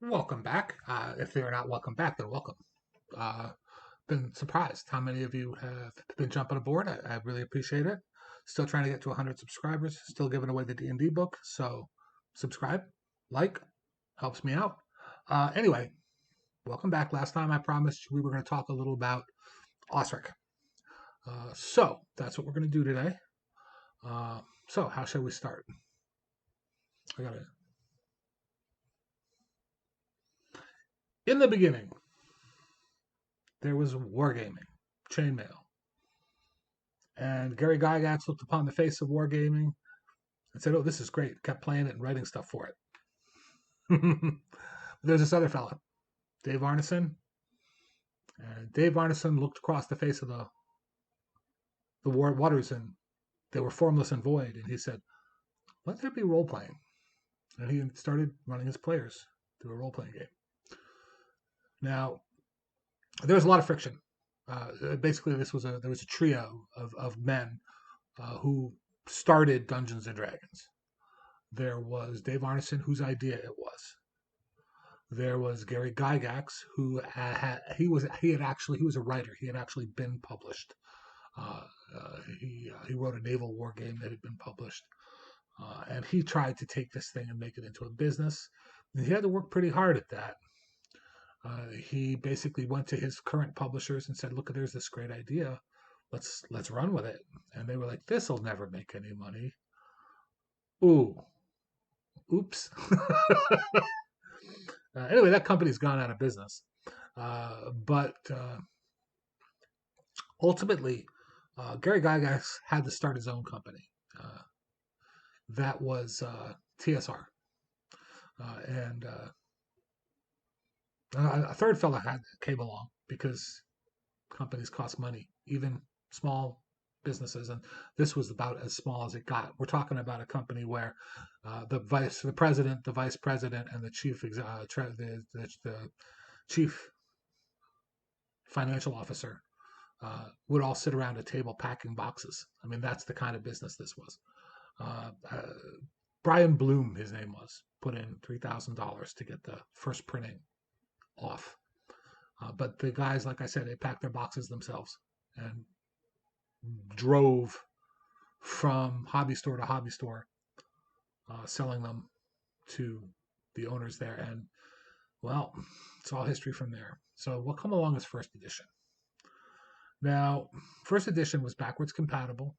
Welcome back. If they're not welcome back, then welcome. Uh, been surprised how many of you have been jumping aboard. I really appreciate it. Still trying to get to 100 subscribers. Still giving away the D&D book. So subscribe, like, helps me out. Anyway, welcome back. Last time I promised we were going to talk a little about Osric. So that's what we're going to do today. So how shall we start? I got it. In the beginning, there was wargaming, chainmail. And Gary Gygax looked upon the face of wargaming and said, "Oh, this is great." Kept playing it and writing stuff for it. There's this other fella, Dave Arneson. And Dave Arneson looked across the face of the waters, and they were formless and void. And he said, "Let there be role playing." And he started running his players through a role playing game. Now, there was a lot of friction. Basically, there was a trio of men who started Dungeons and Dragons. There was Dave Arneson, whose idea it was. There was Gary Gygax, who he was a writer. He had actually been published. He wrote a naval war game that had been published, and he tried to take this thing and make it into a business. And he had to work pretty hard at that. He basically went to his current publishers and said, "Look, there's this great idea. Let's run with it." And they were like, "This'll never make any money." Oops. Anyway, that company's gone out of business. But ultimately, Gary Gygax had to start his own company. That was TSR. And a third fella came along because companies cost money, even small businesses, and this was about as small as it got. We're talking about a company where the president, the vice president, and the chief financial officer would all sit around a table packing boxes. I mean, that's the kind of business this was. Brian Bloom, his name was, put in $3,000 to get the first printing off. But the guys, like I said, they packed their boxes themselves and drove from hobby store to hobby store, selling them to the owners there. And, well, it's all history from there. So what come along is first edition. Now, first edition was backwards compatible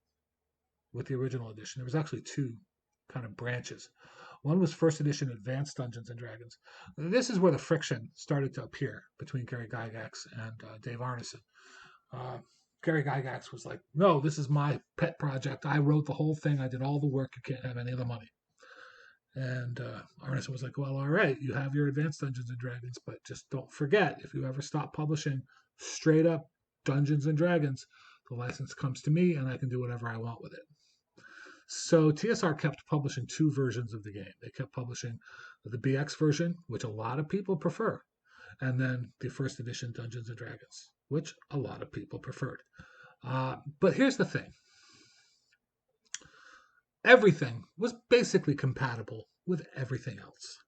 with the original edition. There was actually two kind of branches. One was first edition Advanced Dungeons and Dragons. This is where the friction started to appear between Gary Gygax and Dave Arneson. Gary Gygax was like, "No, this is my pet project. I wrote the whole thing. I did all the work. You can't have any of the money." And Arneson was like, "Well, all right, you have your Advanced Dungeons and Dragons, but just don't forget, if you ever stop publishing straight up Dungeons and Dragons, the license comes to me and I can do whatever I want with it." So TSR kept publishing two versions of the game. They kept publishing the BX version, which a lot of people prefer, and then the first edition Dungeons and Dragons, which a lot of people preferred. But here's the thing. Everything was basically compatible with everything else.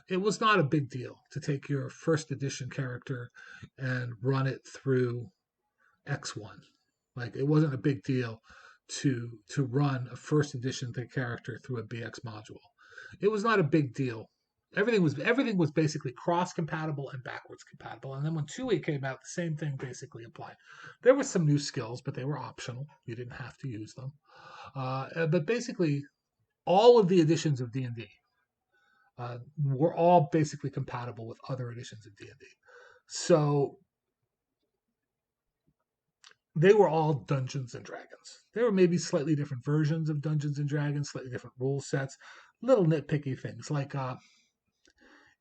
It was not a big deal to take your first edition character and run it through X1. Like, it wasn't a big deal to run a first edition character through a BX module. It was not a big deal. Everything was basically cross compatible and backwards compatible. And then when 2E came out, the same thing basically applied. There were some new skills, but they were optional. You didn't have to use them. But basically, all of the editions of D&D were all basically compatible with other editions of D&D. So they were all Dungeons and Dragons. There were maybe slightly different versions of Dungeons and Dragons, slightly different rule sets, little nitpicky things like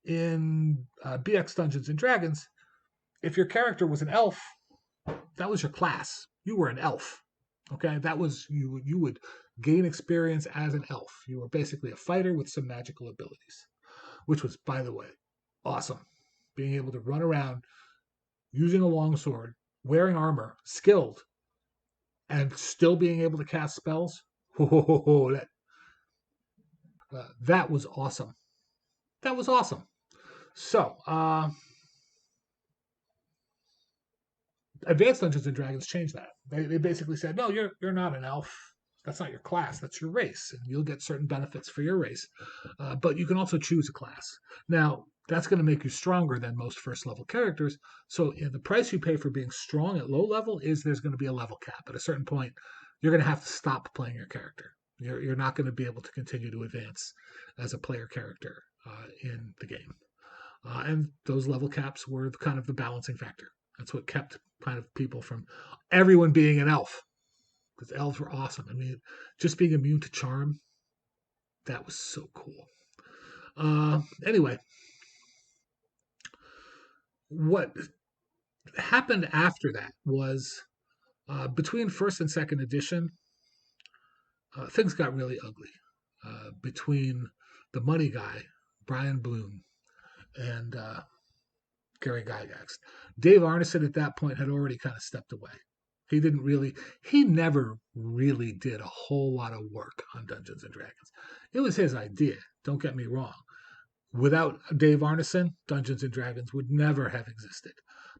in BX Dungeons and Dragons, if your character was an elf, that was your class. You were an elf. Okay, that was you. You would gain experience as an elf. You were basically a fighter with some magical abilities, which was, by the way, awesome. Being able to run around using a longsword, wearing armor, skilled, and still being able to cast spells. That was awesome. That was awesome. So, Advanced Dungeons and Dragons changed that. They basically said, no, you're not an elf. That's not your class. That's your race, and you'll get certain benefits for your race. But you can also choose a class. Now, that's going to make you stronger than most first level characters. So the price you pay for being strong at low level is there's going to be a level cap. At a certain point, you're going to have to stop playing your character. You're not going to be able to continue to advance as a player character in the game. And those level caps were kind of the balancing factor. That's what kept kind of people from everyone being an elf, because elves were awesome. I mean, just being immune to charm, that was so cool. Anyway, what happened after that was between first and second edition, things got really ugly between the money guy, Brian Bloom, and Gary Gygax. Dave Arneson at that point had already kind of stepped away. He never really did a whole lot of work on Dungeons and Dragons. It was his idea, don't get me wrong. Without Dave Arneson, Dungeons and Dragons would never have existed.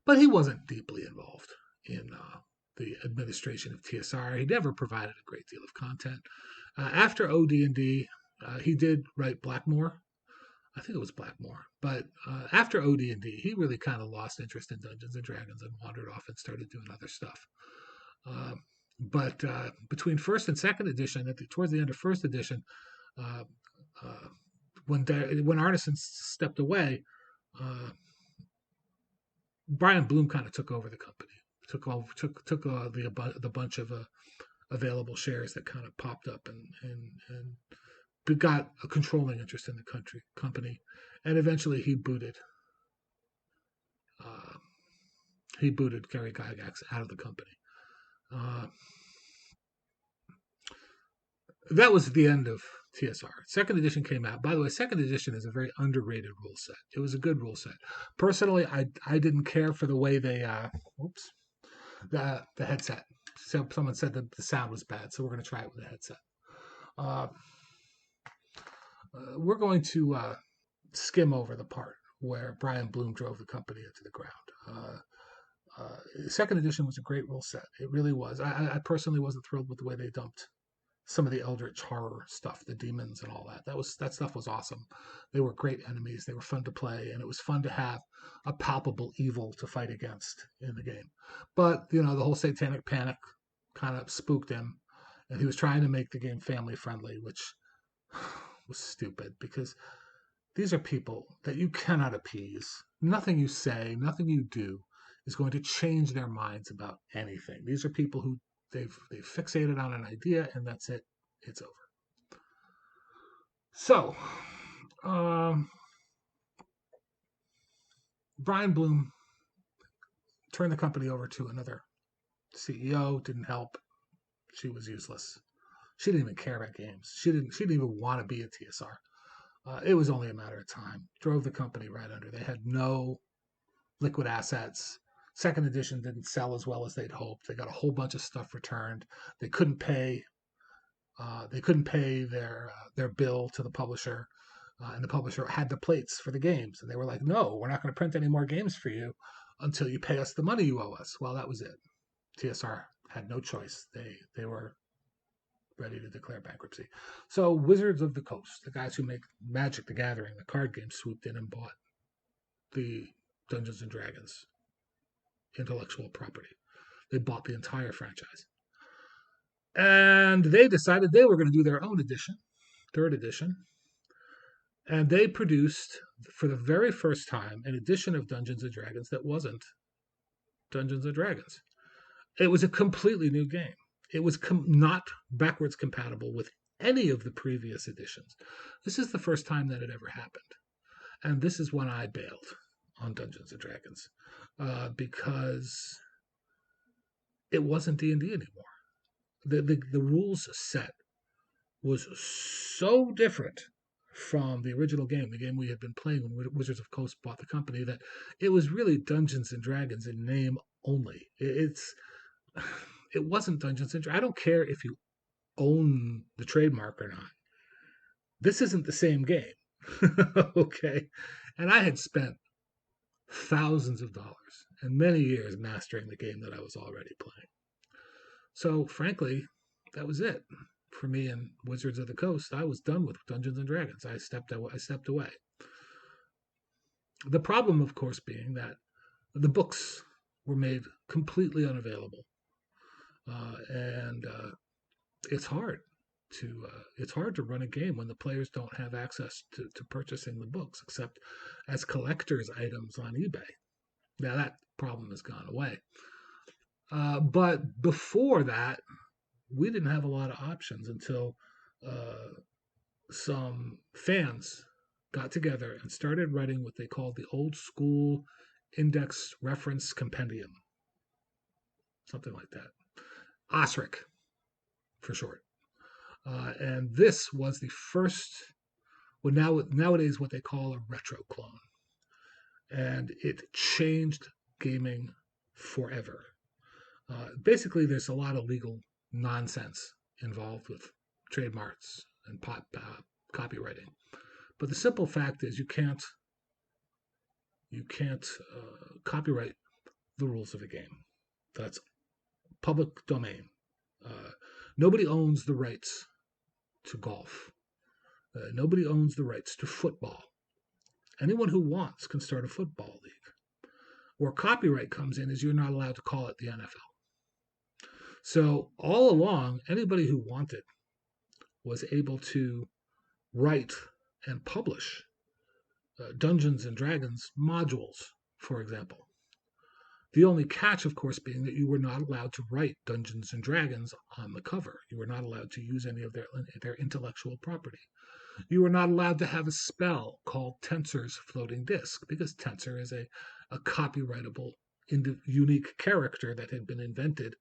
But he wasn't deeply involved in the administration of TSR. He never provided a great deal of content. After OD&D, he did write Blackmore. I think it was Blackmore. But after OD&D, he really kind of lost interest in Dungeons and Dragons and wandered off and started doing other stuff. But between first and second edition, towards the end of first edition, uh, uh, when Arneson stepped away, uh, Brian Bloom kind of took over the company, took the bunch of available shares that kind of popped up and got a controlling interest in the company, and eventually uh, he booted Gary Gygax out of the company. Uh, that was the end of TSR. Second edition came out. By the way, second edition is a very underrated rule set. It was a good rule set. Personally, I didn't care for the way they the headset. So someone said that the sound was bad, so we're going to try it with a headset. Uh, we're going to skim over the part where Brian Bloom drove the company into the ground. Second edition was a great rule set. It really was. I personally wasn't thrilled with the way they dumped some of the eldritch horror stuff, the demons and all that. That stuff was awesome. They were great enemies. They were fun to play, and it was fun to have a palpable evil to fight against in the game. But the whole satanic panic kind of spooked him, and he was trying to make the game family friendly, which was stupid because these are people that you cannot appease. Nothing you say, nothing you do is going to change their minds about anything. These are people who they've fixated on an idea, and that's it. It's over. So, Brian Bloom turned the company over to another CEO. Didn't help. She was useless. She didn't even care about games. She didn't even want to be a TSR. It was only a matter of time. Drove the company right under. They had no liquid assets. Second edition didn't sell as well as they'd hoped. They got a whole bunch of stuff returned. They couldn't pay. They couldn't pay their bill to the publisher, and the publisher had the plates for the games. And they were like, "No, we're not going to print any more games for you until you pay us the money you owe us." Well, that was it. TSR had no choice. They were ready to declare bankruptcy. So Wizards of the Coast, the guys who make Magic the Gathering, the card game, swooped in and bought the Dungeons and Dragons intellectual property. They bought the entire franchise. And they decided they were going to do their own edition, third edition. And they produced, for the very first time, an edition of Dungeons and Dragons that wasn't Dungeons and Dragons. It was a completely new game. It was not backwards compatible with any of the previous editions. This is the first time that it ever happened. And this is when I bailed on Dungeons and Dragons because it wasn't D&D anymore. The rules set was so different from the original game, the game we had been playing when Wizards of Coast bought the company, that it was really Dungeons and Dragons in name only. It wasn't Dungeons and Dragons. I don't care if you own the trademark or not. This isn't the same game. Okay. And I had spent thousands of dollars and many years mastering the game that I was already playing. So, frankly, that was it for me in Wizards of the Coast. I was done with Dungeons and Dragons. I stepped away. The problem, of course, being that the books were made completely unavailable, and it's hard to run a game when the players don't have access to purchasing the books except as collector's items on eBay. Now that problem has gone away. But before that, we didn't have a lot of options until uh, some fans got together and started writing what they called the old school index reference compendium, something like that. Osric for short. And this was the first, well, nowadays what they call a retro clone. And it changed gaming forever. Basically, there's a lot of legal nonsense involved with trademarks and copywriting. But the simple fact is, you can't copyright the rules of a game. That's public domain. Uh, Nobody owns the rights to golf. Nobody owns the rights to football. Anyone who wants can start a football league. Where copyright comes in is you're not allowed to call it the NFL. So all along, anybody who wanted was able to write and publish Dungeons and Dragons modules, for example. The only catch, of course, being that you were not allowed to write Dungeons and Dragons on the cover. You were not allowed to use any of their intellectual property. You were not allowed to have a spell called Tensor's Floating Disk, because Tensor is a copyrightable, unique character that had been invented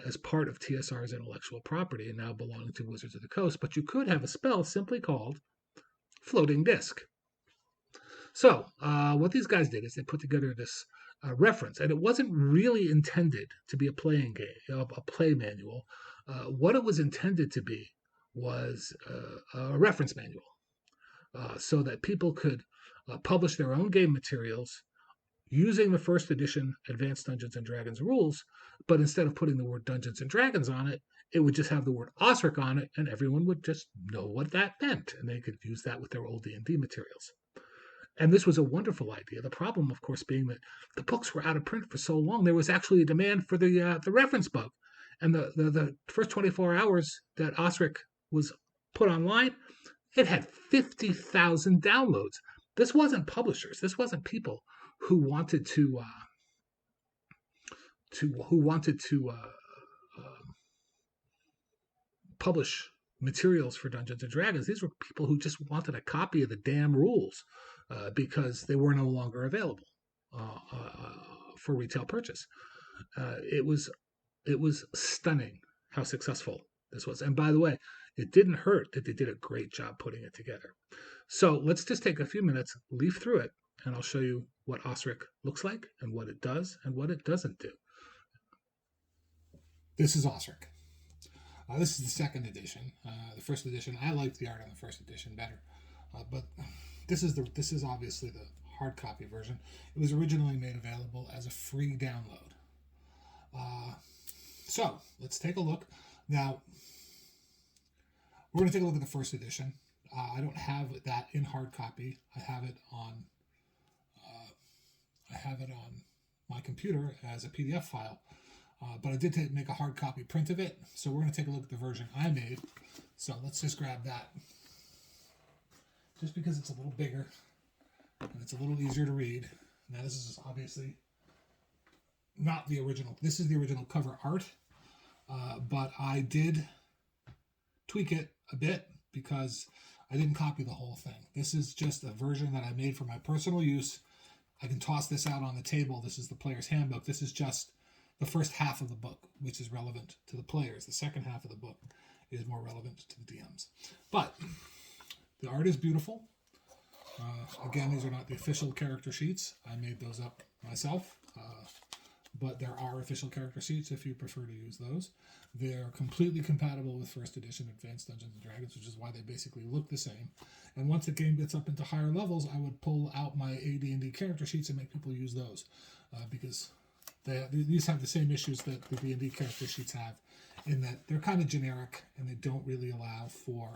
as part of TSR's intellectual property and now belonging to Wizards of the Coast. But you could have a spell simply called Floating Disk. So what these guys did is they put together this reference, and it wasn't really intended to be a playing game, a play manual. What it was intended to be was a reference manual, so that people could publish their own game materials using the first edition Advanced Dungeons and Dragons rules, but instead of putting the word Dungeons and Dragons on it, it would just have the word Osric on it, and everyone would just know what that meant, and they could use that with their old D&D materials. And this was a wonderful idea. The problem, of course, being that the books were out of print for so long, there was actually a demand for the reference book. And the first 24 hours that Osric was put online, it had 50,000 downloads. This wasn't publishers. This wasn't people who wanted to publish materials for Dungeons and Dragons. These were people who just wanted a copy of the damn rules because they were no longer available for retail purchase. It was stunning how successful this was. And by the way, it didn't hurt that they did a great job putting it together. So let's just take a few minutes, leaf through it, and I'll show you what Osric looks like and what it does and what it doesn't do. This is Osric. This is the second edition. The first edition, I liked the art on the first edition better, but this is obviously the hard copy version. It was originally made available as a free download. So let's take a look. Now we're going to take a look at the first edition. I don't have that in hard copy. I have it on my computer as a PDF file. But I did make a hard copy print of it, so we're going to take a look at the version I made. So let's just grab that. Just because it's a little bigger and it's a little easier to read. Now this is obviously not the original. This is the original cover art, but I did tweak it a bit because I didn't copy the whole thing. This is just a version that I made for my personal use. I can toss this out on the table. This is the player's handbook. This is just the first half of the book, which is relevant to the players. The second half of the book is more relevant to the DMs. But the art is beautiful. Again, these are not the official character sheets. I made those up myself. but there are official character sheets if you prefer to use those. They're completely compatible with first edition Advanced Dungeons & Dragons, which is why they basically look the same. And once the game gets up into higher levels, I would pull out my AD&D character sheets and make people use those, because these have the same issues that the D&D character sheets have, in that they're kind of generic and they don't really allow for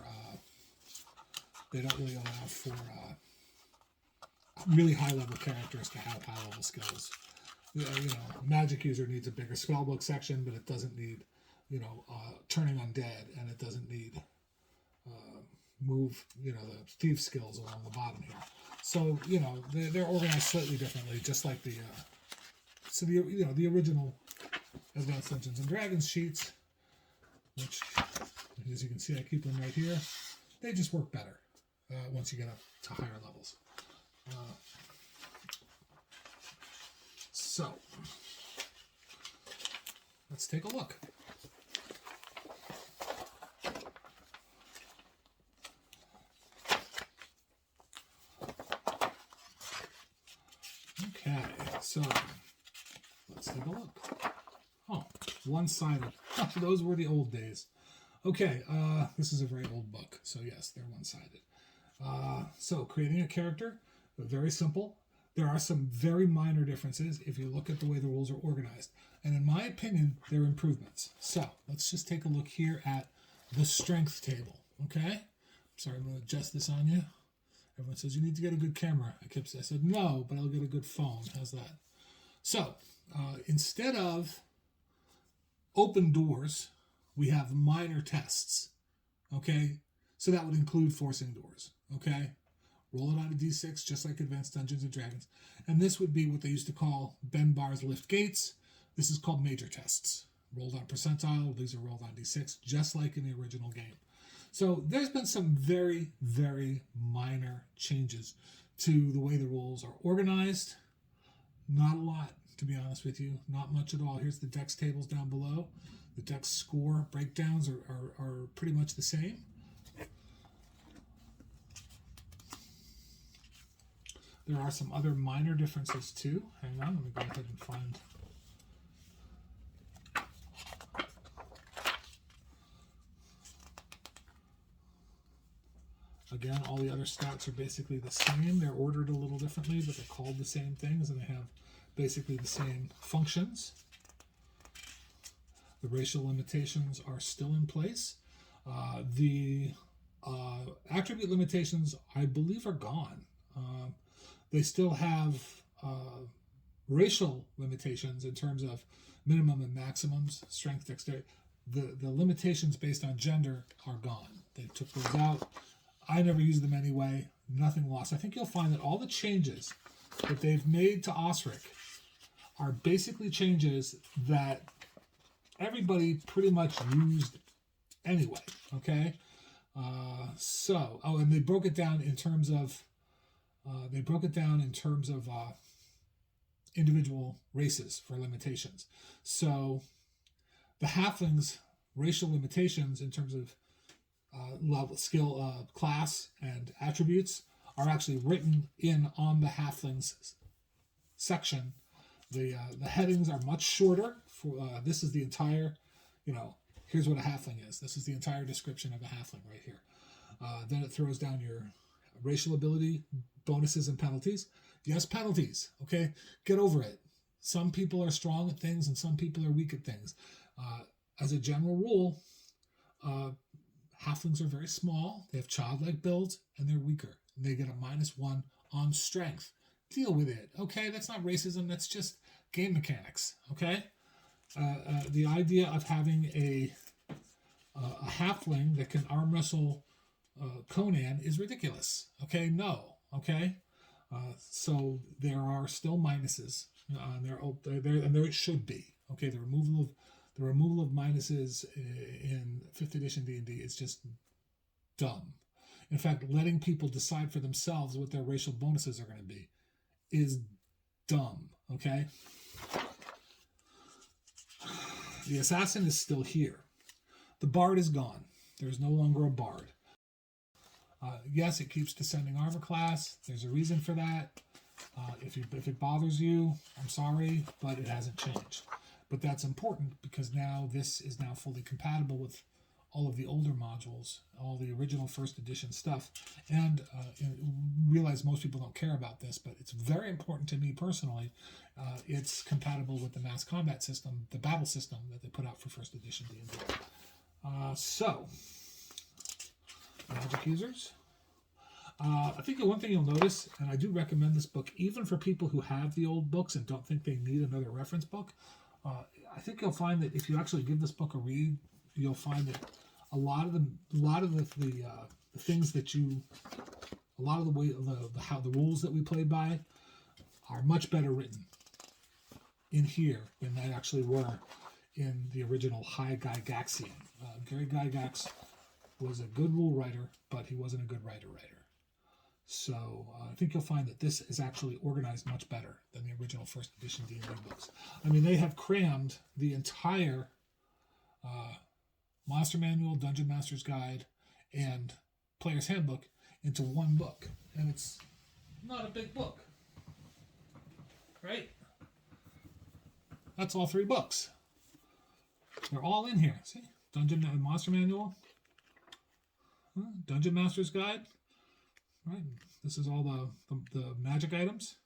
really high level characters to have high level skills. Magic user needs a bigger spellbook section, but it doesn't need, turning undead, and it doesn't need move, the thief skills along the bottom here. So, they're organized slightly differently, just like the original Advanced Dungeons and Dragons sheets, which, as you can see, I keep them right here. They just work better once you get up to higher levels. So, let's take a look. Okay, so let's take a look. Oh, one-sided. Those were the old days. Okay, this is a very old book, so yes, they're one-sided. So creating a character, very simple. There are some very minor differences if you look at the way the rules are organized. And in my opinion, they're improvements. So let's just take a look here at the strength table, okay? Sorry, I'm going to adjust this on you. Everyone says, you need to get a good camera. I said, no, but I'll get a good phone. How's that? So instead of open doors, we have minor tests, okay? So that would include forcing doors, okay? Roll it on a d6, just like Advanced Dungeons & Dragons. And this would be what they used to call bend bars, lift gates. This is called major tests. Rolled on percentile, these are rolled on d6, just like in the original game. So there's been some very, very minor changes to the way the rules are organized. Not a lot, to be honest with you. Not much at all. Here's the dex tables down below. The dex score breakdowns are pretty much the same. There are some other minor differences too. Hang on, let me go ahead and find. Again, all the other stats are basically the same. They're ordered a little differently, but they're called the same things, and they have basically the same functions. The racial limitations are still in place. The attribute limitations, I believe, are gone. They still have racial limitations in terms of minimum and maximums, strength, dexterity. The limitations based on gender are gone. They took those out. I never used them anyway. Nothing lost. I think you'll find that all the changes that they've made to Osric are basically changes that everybody pretty much used anyway, okay? And they broke it down in terms of individual races for limitations. So the Halflings' racial limitations in terms of level, skill, class, and attributes are actually written in on the Halflings section. The headings are much shorter. This is the entire, here's what a Halfling is. This is the entire description of a Halfling right here. Then it throws down your racial ability, bonuses, and penalties. Yes, penalties. Okay, get over it. Some people are strong at things and some people are weak at things. As a general rule, Halflings are very small. They have childlike builds and they're weaker. They get a -1 on strength. Deal with it. Okay, that's not racism. That's just game mechanics. Okay, the idea of having a Halfling that can arm wrestle Conan is ridiculous. Okay, no. Okay, so there are still minuses. There should be. Okay, the removal of minuses in 5th edition D&D is just dumb. In fact, letting people decide for themselves what their racial bonuses are going to be is dumb. Okay, the assassin is still here. The bard is gone. There's no longer a bard. Yes, it keeps descending armor class. There's a reason for that. If it bothers you, I'm sorry, but it hasn't changed. But that's important because now this is now fully compatible with all of the older modules, all the original first edition stuff. And realize most people don't care about this, but it's very important to me personally. It's compatible with the mass combat system, the battle system that they put out for first edition D&D. So, Magic users. I think the one thing you'll notice, and I do recommend this book even for people who have the old books and don't think they need another reference book. I think you'll find that if you actually give this book a read, you'll find that a lot of the things that a lot of the way how the rules that we play by are much better written in here than they actually were in the original High Gygaxian. Gary Gygax was a good rule writer, but he wasn't a good writer. So I think you'll find that this is actually organized much better than the original first edition D&D books. I mean, they have crammed the entire Monster Manual, Dungeon Master's Guide, and Player's Handbook into one book. And it's not a big book, right? That's all 3 books. They're all in here. See? Monster Manual, Dungeon Master's Guide. Right. This is all the magic items.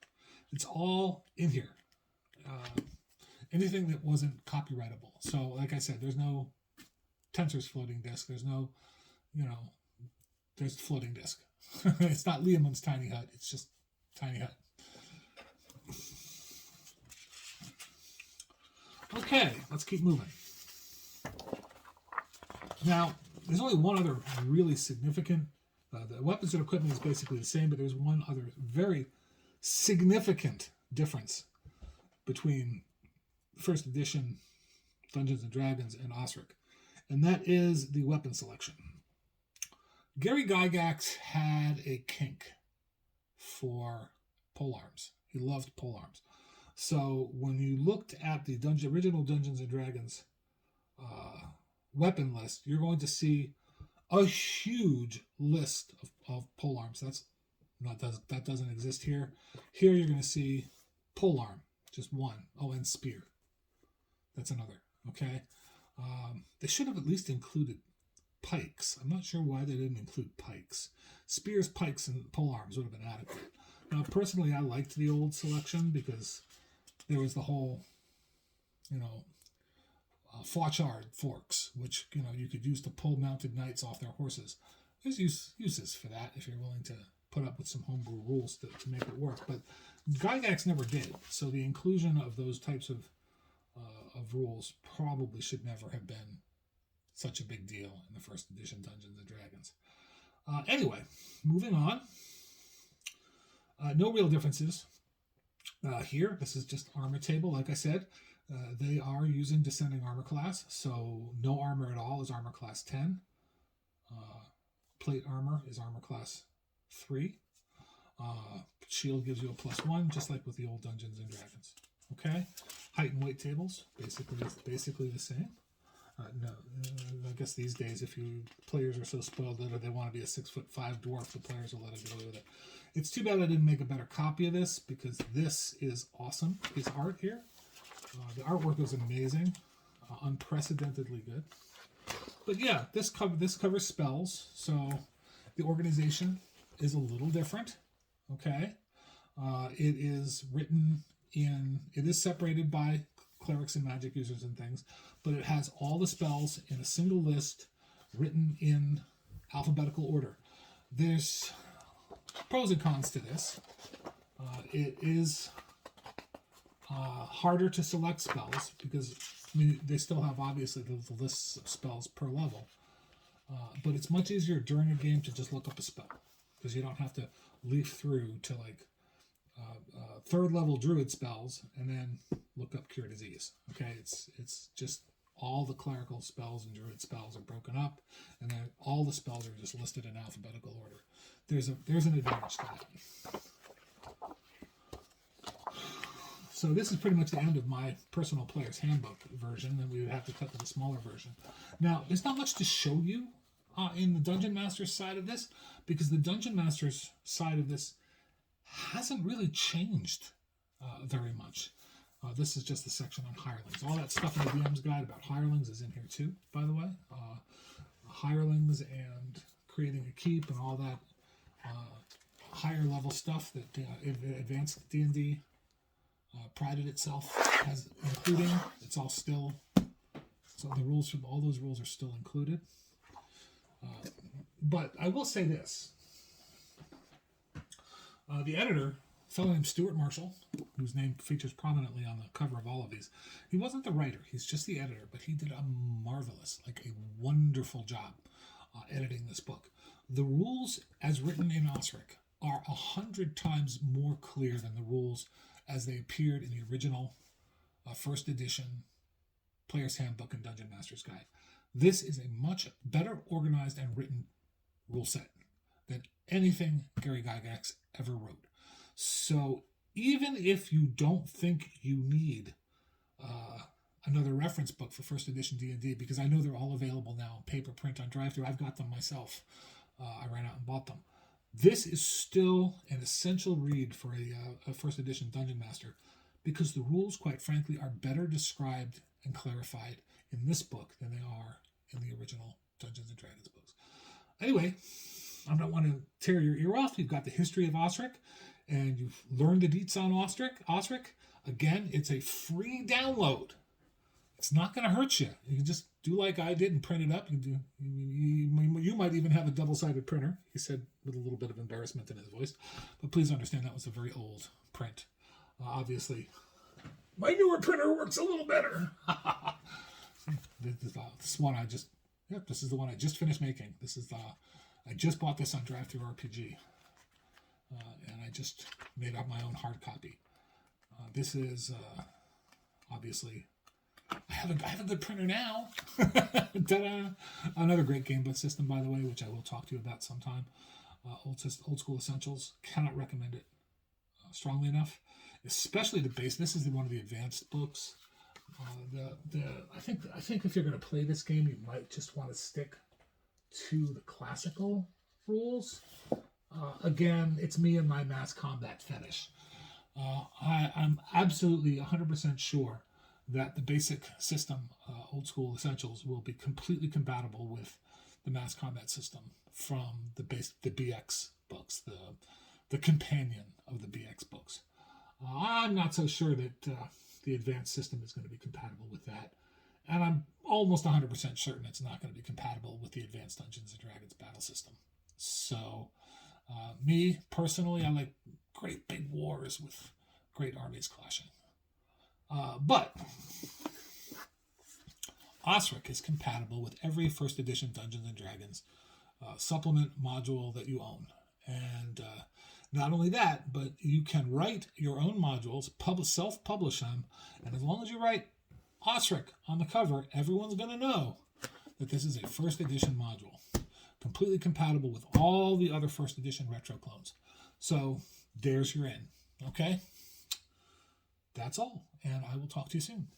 It's all in here. Anything that wasn't copyrightable. So, like I said, there's no Tensor's floating disk. There's no, there's floating disk. It's not Liamon's Tiny Hut. It's just Tiny Hut. Okay, let's keep moving. Now, there's only one other really significant. The weapons and equipment is basically the same, but there's one other very significant difference between first edition Dungeons & Dragons and Osric, and that is the weapon selection. Gary Gygax had a kink for polearms. He loved polearms. So when you looked at the original Dungeons & Dragons weapon list, you're going to see a huge list of polearms. That doesn't exist here. Here you're going to see polearm, just one. Oh, and spear. That's another. Okay. They should have at least included pikes. I'm not sure why they didn't include pikes. Spears, pikes, and polearms would have been adequate. Now, personally, I liked the old selection because there was the whole, Fauchard forks, which you could use to pull mounted knights off their horses. There's uses for that if you're willing to put up with some homebrew rules to make it work. But Gygax never did, so the inclusion of those types of rules probably should never have been such a big deal in the first edition Dungeons and Dragons. Anyway, moving on. No real differences here. This is just armor table, like I said. They are using descending armor class, so no armor at all is armor class 10. Plate armor is armor class 3. Shield gives you a +1, just like with the old Dungeons and Dragons. Okay, height and weight tables basically the same. No, I guess these days, if players are so spoiled that they want to be a 6'5" dwarf, the players will let it go with it. It's too bad I didn't make a better copy of this because this is awesome. His art here. The artwork is amazing, unprecedentedly good. But yeah, this covers spells, so the organization is a little different. Okay, it is separated by clerics and magic users and things, but it has all the spells in a single list, written in alphabetical order. There's pros and cons to this. It is harder to select spells because they still have obviously the lists of spells per level, but it's much easier during a game to just look up a spell because you don't have to leaf through to third level druid spells and then look up cure disease. Okay, it's just all the clerical spells and druid spells are broken up, and then all the spells are just listed in alphabetical order. There's an advantage to that. So this is pretty much the end of my personal player's handbook version, and we would have to cut to the smaller version. Now, there's not much to show you in the Dungeon Master's side of this, because the Dungeon Master's side of this hasn't really changed very much. This is just the section on hirelings. All that stuff in the DM's guide about hirelings is in here too, by the way. Hirelings and creating a keep and all that higher level stuff that advanced D&D prided itself as including. It's all still, so the rules from all those rules are still included. But I will say this. The editor, a fellow named Stuart Marshall, whose name features prominently on the cover of all of these, he wasn't the writer, he's just the editor, but he did a marvelous, like a wonderful job editing this book. The rules as written in Osric are 100 times more clear than the rules as they appeared in the original first edition Player's Handbook and Dungeon Master's Guide. This is a much better organized and written rule set than anything Gary Gygax ever wrote. So even if you don't think you need another reference book for first edition D&D, because I know they're all available now in paper, print, on DriveThru. I've got them myself. I ran out and bought them. This is still an essential read for a first edition Dungeon Master, because the rules, quite frankly, are better described and clarified in this book than they are in the original Dungeons and Dragons books. Anyway, I don't want to tear your ear off. You've got the history of Osric, and you've learned the deets on Osric. Again, it's a free download. It's not going to hurt you. You can just do like I did and print it up. You might even have a double-sided printer, he said with a little bit of embarrassment in his voice. But please understand that was a very old print. Obviously, my newer printer works a little better. This one this is the one I just finished making. This is I just bought this on DrivethruRPG, and I just made up my own hard copy. This is obviously I have a good printer now. Ta-da! Another great gamebot system, by the way, which I will talk to you about sometime. Old School Essentials. Cannot recommend it strongly enough, especially the base. This is one of the advanced books. I think if you're going to play this game, you might just want to stick to the classical rules. Again, it's me and my mass combat fetish. I'm absolutely 100% sure that the basic system, Old School Essentials, will be completely compatible with the mass combat system from the BX books, the companion of the BX books. I'm not so sure that the advanced system is going to be compatible with that. And I'm almost 100% certain it's not going to be compatible with the advanced Dungeons and Dragons battle system. So, me, personally, I like great big wars with great armies clashing. But Osric is compatible with every first edition Dungeons and Dragons supplement module that you own. And not only that, but you can write your own modules, self-publish them, and as long as you write Osric on the cover, everyone's going to know that this is a first edition module, completely compatible with all the other first edition retro clones. So there's your in. Okay? That's all, and I will talk to you soon.